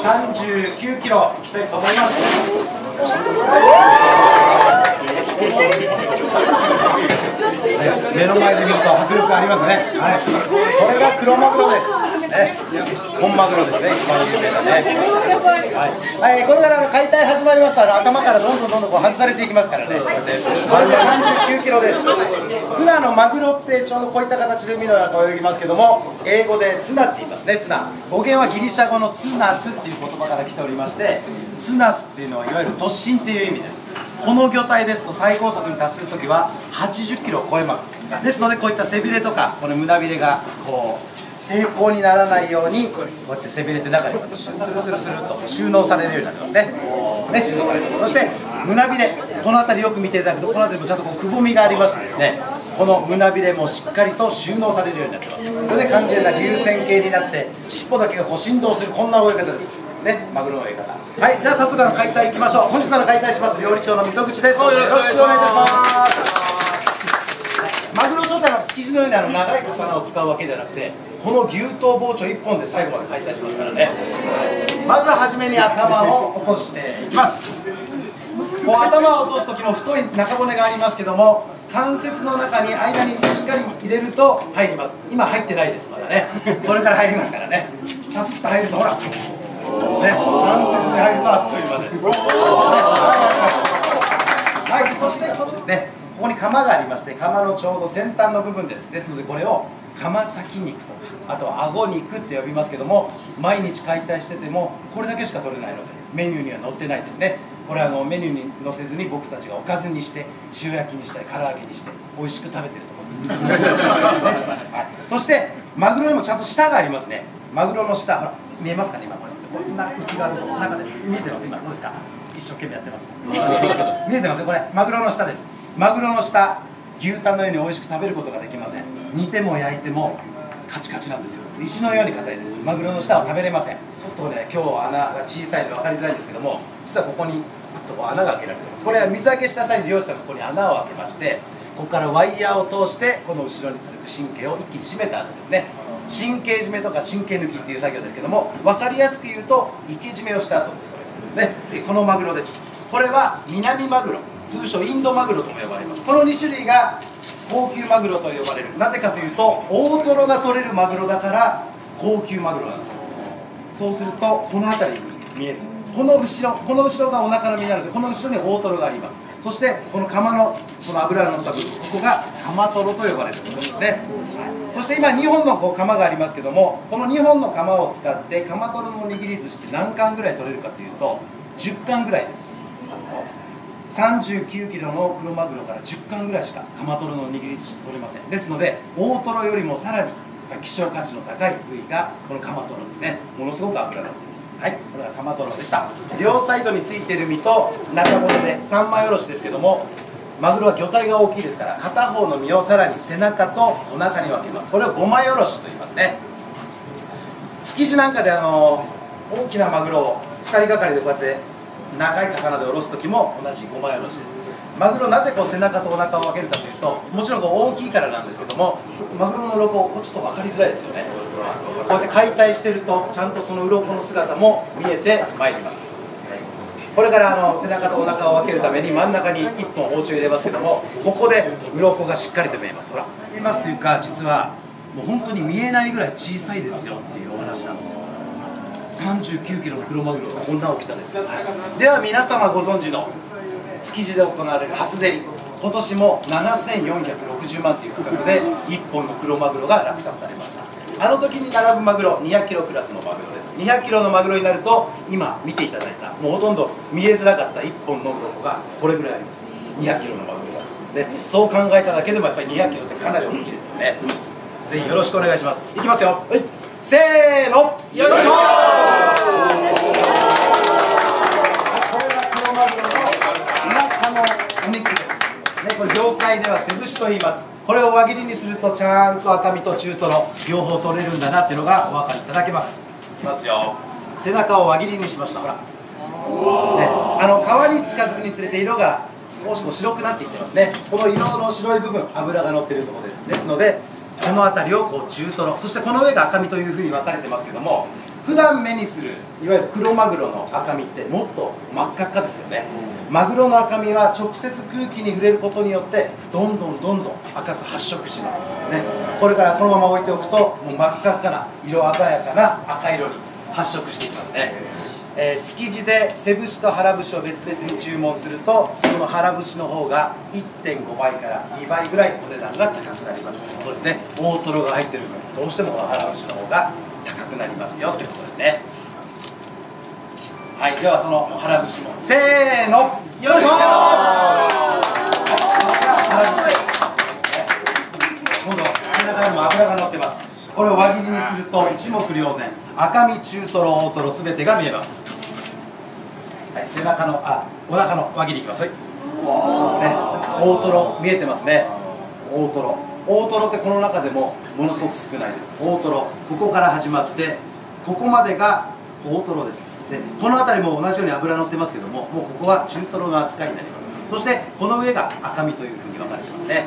39キロいきたいと思います。目の前で見ると迫力ありますね。はい、これがクロマグロですね。本マグロですね、一番有名なね。はい、これから解体始まりましたら頭からどんどんこう外されていきますからね。39キロです。普段のマグロってちょうどこういった形で海の中を泳ぎますけども、英語でツナって言いますね。ツナ、語源はギリシャ語のツナスっていう言葉から来ておりまして、ツナスっていうのはいわゆる突進っていう意味です。この魚体ですと最高速に達するときは80キロを超えます。ですのでこういった背びれとかこの胸びれがこう抵抗にならないようにこうやって背びれて中にこうやってスルスルスルと収納されるようになってますね。収納されます。そして胸びれ、この辺りよく見ていただくとこの辺りもちゃんとこうくぼみがありましてですね、この胸びれもしっかりと収納されるようになってます。それで完全な流線形になって尻尾だけがこう振動する、こんな泳ぎ方ですね、マグロの泳ぎ方。はい、じゃあ早速解体いきましょう。本日の解体します料理長の溝口です。よろしくお願いいたします。マグロ正体は築地のように長い刀を使うわけではなくて、この牛刀包丁1本で最後まで解体しますからね。まずは初めに頭を落としていきます。こう頭を落とす時も太い中骨がありますけども、関節の中に間にしっかり入れると入ります。今入ってないですまだね。これから入りますからね。パスッと入るとほらね、関節に入るとあっという間です。はい、そしてこのですね、ここに釜がありまして、釜のちょうど先端の部分です。ですのでこれを釜先肉とか、あとは顎肉って呼びますけども、毎日解体しててもこれだけしか取れないのでメニューには載ってないですね。これはメニューに載せずに僕たちがおかずにして塩焼きにしたり唐揚げにして美味しく食べてるところです。はい、そしてマグロにもちゃんと舌がありますね。マグロの舌、ほら見えますかね。今こんな内側の中で見えてます。今どうですか。一生懸命やってます。見えてますよ。これマグロの舌です。マグロの舌、牛タンのように美味しく食べることができません。煮ても焼いてもカチカチなんですよ。石のように硬いです。マグロの舌は食べれません。ちょっとね、今日穴が小さいので分かりづらいんですけども、実はここにぐっとこう穴が開けられています。これは水揚げした際に漁師さんがここに穴を開けまして、ここからワイヤーを通してこの後ろに続く神経を一気に締めた後ですね、神経締めとか神経抜きっていう作業ですけども、分かりやすく言うと池締めをした後です。これね、このマグロです。これは南マグロ、通称インドマグロとも呼ばれます。この2種類が高級マグロと呼ばれる。なぜかというと大トロが取れるマグロだから高級マグロなんですよ。そうするとこの辺りに見える、この後ろがお腹の身なので、この後ろに大トロがあります。そしてこの釜のこの脂が乗った部分、ここが釜トロと呼ばれるものですね。そして今2本の釜がありますけども、この2本の釜を使って釜トロの握り寿司って何貫ぐらい取れるかというと10貫ぐらいです。39キロのクロマグロから10貫ぐらいしか釜トロの握り寿司取れません。ですので大トロよりもさらに希少価値の高い部位がこの釜トロですね。ものすごく脂が乗っています。はい、これが釜トロでした。両サイドについている身と中骨で3枚おろしですけども、マグロは魚体が大きいですから片方の身をさらに背中とお腹に分けます。これを5枚おろしと言いますね。築地なんかで大きなマグロを2人がかりでこうやって長い刀でおろす時も同じ5枚おろしです。マグロなぜこう背中とお腹を分けるかというと、もちろんこう大きいからなんですけども、マグロの鱗ちょっと分かりづらいですよね。こうやって解体してるとちゃんとその鱗の姿も見えてまいります。これから背中とお腹を分けるために真ん中に1本包丁入れますけども、ここで鱗がしっかりと見えます。ほら見えますというか、実はもう本当に見えないぐらい小さいですよっていうお話なんですよ。39キロのクロマグロがこんな大きさです。では皆様ご存知の築地で行われる初競り、今年も7460万という価格で1本のクロマグロが落札されました。あの時に並ぶマグロ200キロクラスのマグロです。200キロのマグロになると今見ていただいたもうほとんど見えづらかった1本の鱗がこれぐらいあります。200キロのマグロが、ね、そう考えただけでもやっぱり200キロってかなり大きいですよね。ぜひよろしくお願いします。いきますよ、はい、せーの、よいしょー。これがクロマグロのお腹のお肉です、ね、これ業界では背節と言います。これを輪切りにするとちゃんと赤身と中トロ両方取れるんだなっていうのがお分かりいただけます。いきますよ。背中を輪切りにしました。ほら、ね、皮に近づくにつれて色が少し白くなっていってますね。この色の白い部分、脂が乗っているところです。ですのでこの辺りをこう中トロ、そしてこの上が赤身というふうに分かれてますけども、普段目にするいわゆるクロマグロの赤身ってもっと真っ赤っかですよね。マグロの赤身は直接空気に触れることによってどんどん赤く発色しますね。これからこのまま置いておくともう真っ赤っかな色鮮やかな赤色に発色していきますね。築地で背節と腹節を別々に注文するとこの腹節の方が 1.5 倍から2倍ぐらいお値段が高くなります。そうですね、大トロが入ってる分どうしてもこの腹節の方が高くなりますよってことですね。はい、ではその腹節もせーの、よいしょー。腹節です。今度背中にも脂が乗ってます。これを輪切りにすると一目瞭然、赤身、中トロ、大トロすべてが見えます。はい、背中のお腹の輪切りいきます。はい、ね、大トロ見えてますね。大トロってこの中でもものすごく少ないです。大トロ、ここから始まってここまでが大トロです。でこの辺りも同じように脂乗ってますけども、もうここは中トロの扱いになります。そしてこの上が赤身というふうに分かれてますね。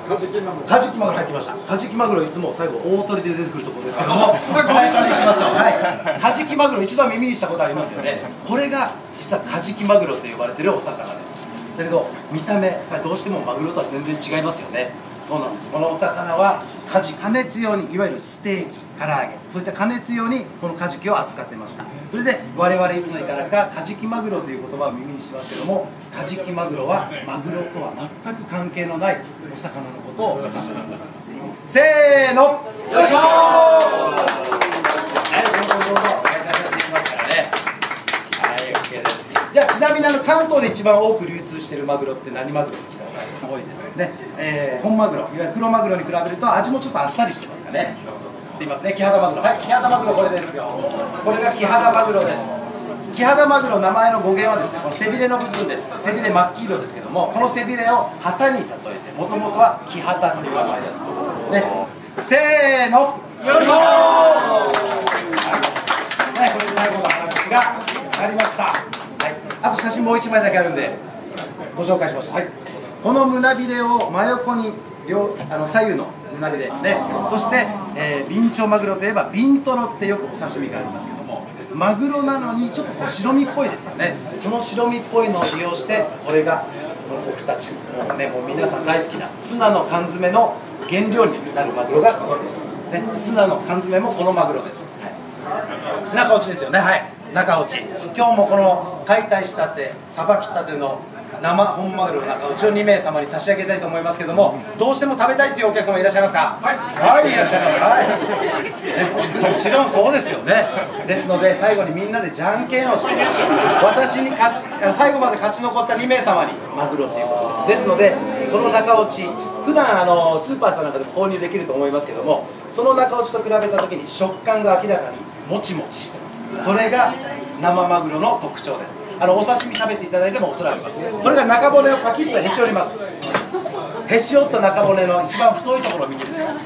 カジキマグロ入ってきました。カジキマグロいつも最後大トリで出てくるところですけども、最初にいきましょう。はい、カジキマグロ一度は耳にしたことありますよね。これが実はカジキマグロと呼ばれているお魚です。だけど見た目どうしてもマグロとは全然違いますよね。そうなんです。このお魚は加熱用にいわゆるステーキ、唐揚げ、そういった加熱用にこのカジキを扱ってました。それで我々いつの日からかカジキマグロという言葉を耳にしますけども、カジキマグロはマグロとは全く関係のないお魚のことを指しています。せーの、よいしょー。はい、どうぞやっていきますからね。はい、 OK です。じゃあちなみに関東で一番多く流通しているマグロって何マグロって聞いたことあります？多いですね。本マグロ、いわゆる黒マグロに比べると味もちょっとあっさりしてますかね。言いますね、キハダマグロ。はい、キハダマグロこれですよ。これがキハダマグロです。キハダマグロ、名前の語源はですね、この背びれの部分です。背びれ真っ黄色ですけども、この背びれを旗に例えて、もともとはキハタっていう名前だったんですよね。せーの、よいしょー。ね、これで最後の腹口がありました。はい、あと写真もう1枚だけあるんでご紹介しましょう。はい、この胸びれを真横に左右の胸びれですね。そして、ビンチョウマグロといえばビントロってよくお刺身がありますけども、マグロなのにちょっとこう白身っぽいですよね。その白身っぽいのを利用して、これが僕たちもうね、もう皆さん大好きなツナの缶詰の原料になるマグロがこれです、ね、ツナの缶詰もこのマグロです。はい、中落ちですよね。はい、中落ち。今日もこの解体したて、さばきたての生本マグロの中落ちを2名様に差し上げたいと思いますけども、どうしても食べたいというお客様いらっしゃいますか？はい、はい、いらっしゃいます。はい、ね、もちろんそうですよね。ですので最後にみんなでじゃんけんをして、私に最後まで勝ち残った2名様にマグロっていうことです。ですのでこの中落ち、普段スーパーさんなんかでも購入できると思いますけども、その中落ちと比べた時に食感が明らかにもちもちしてます。それが生マグロの特徴です。お刺身食べていただいてもおそらくます。これが中骨をパキッとへし折ります。へし折った中骨の一番太いところを見てみてください。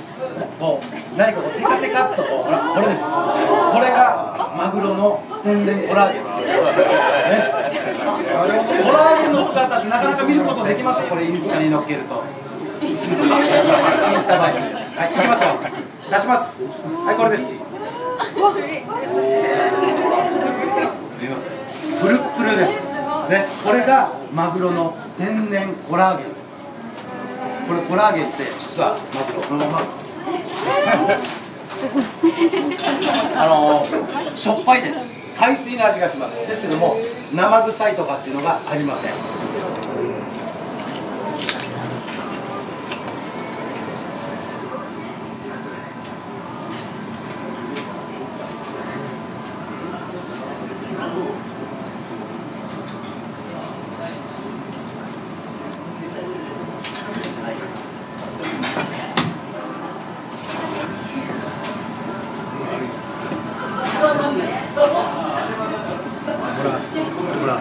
こう何かこうテカテカっとこう、ほらこれです。これがマグロの天然コラーゲンっていうね。コラーゲンの姿ってなかなか見ることできます。これインスタに載っけるとインスタ映えする。はい、いきますよ。出します。はい、これです。見えます？プルップルです、ね、これがマグロの天然コラーゲンです。これコラーゲンって実はマグロそのまましょっぱいです。海水の味がします。ですけども生臭いとかっていうのがありません。ほらほら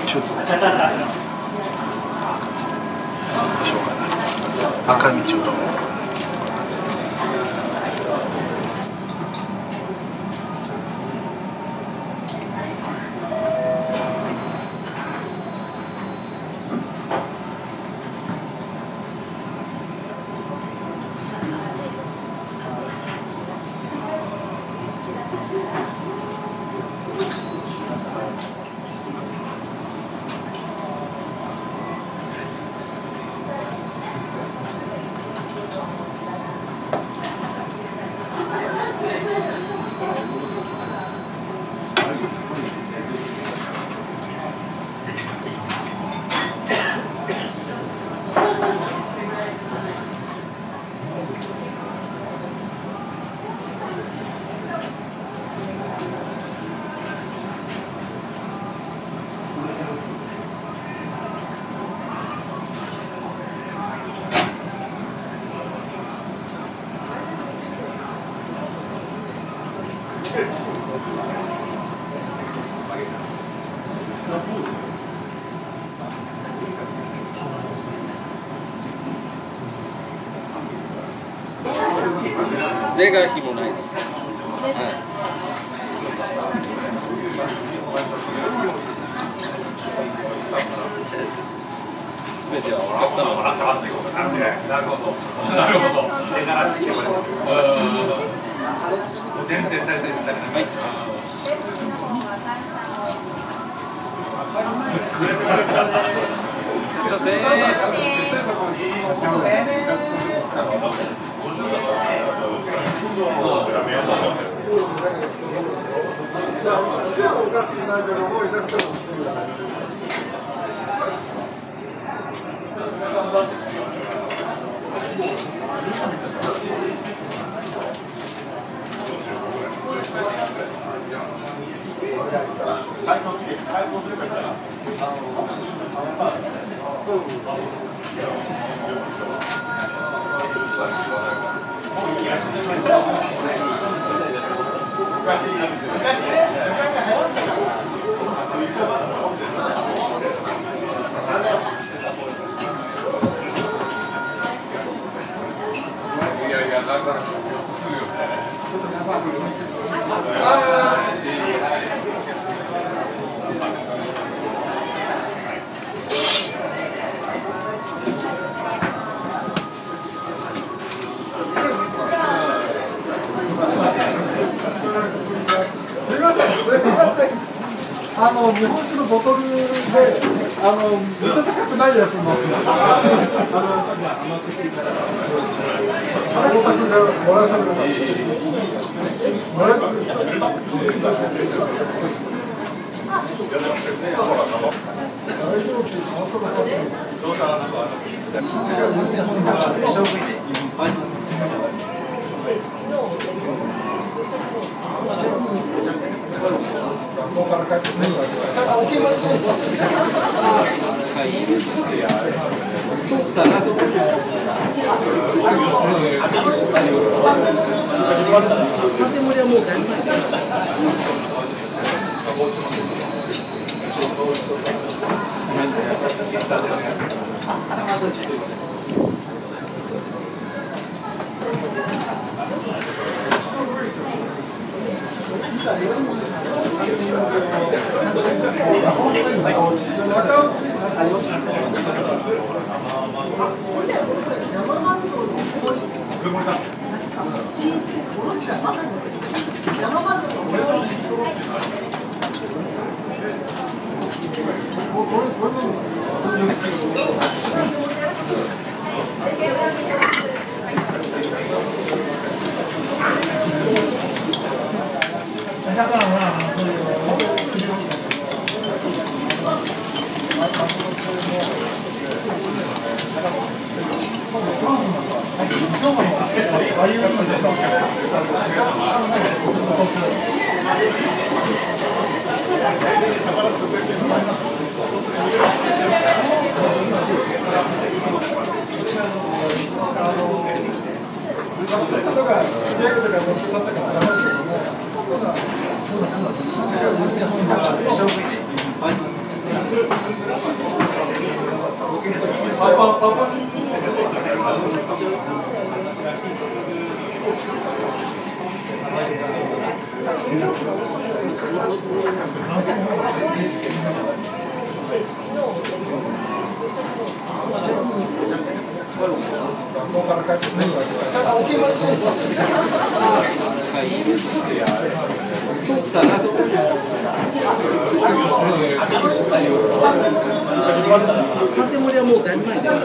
ちょっとしょうがない赤身ちょっと税が費もないです。すべてはお客様の。なるほど。なるほど。手柄してもらう。全然大切だから。はい。女性。日本酒のボトルで、めっちゃ高くないやつの。太田君がもらされる。サテモリはもうもうだいぶ前だよ。3点盛りはもうだいぶ前だよ。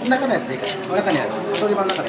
中のやつでいいから、中にある調理場の中で。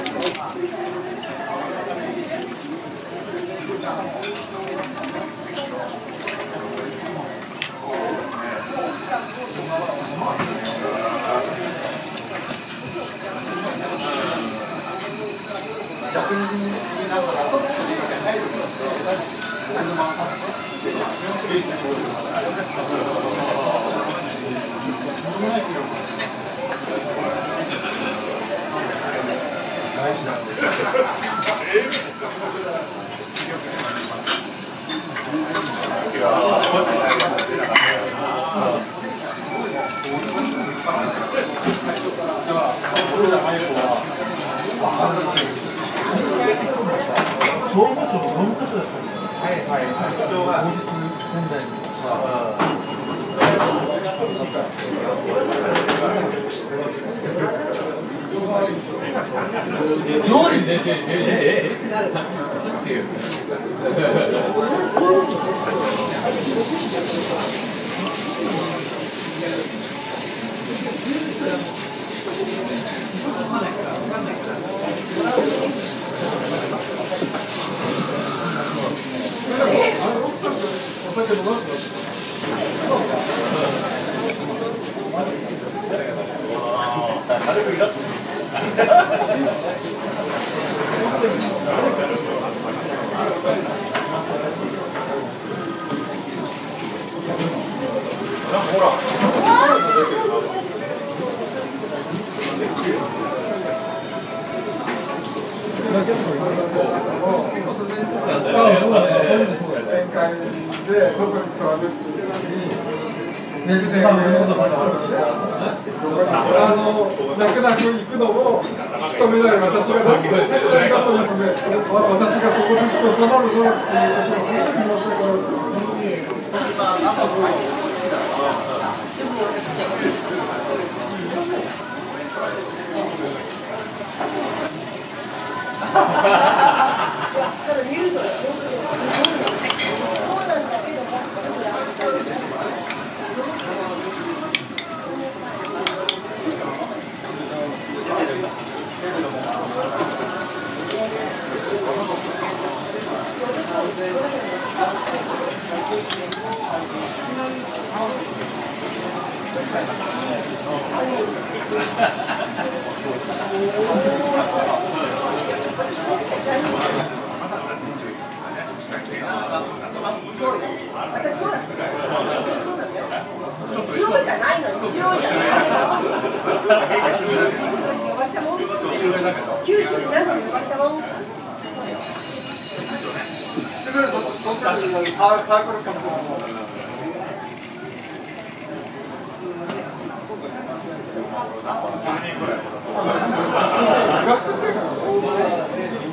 泣く泣く行くのを引き止めない私がだって世界だというので、私がそこに収まるのっていうことが本当に申し訳ない。私そうだ。そうなんだよ。塩じゃない。クル活動も。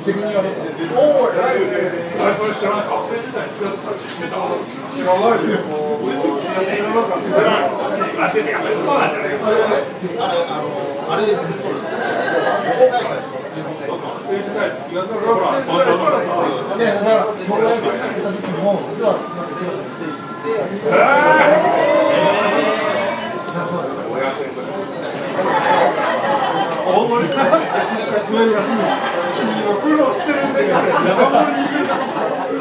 責任はどうですか。おお、偉いね。あれ、これ知らない。学生時代に知らないよ。あれ、どこ会社。で、だから、東大生が来た時も、実は、大森さん、苦労してるんだけど、山盛りに来る。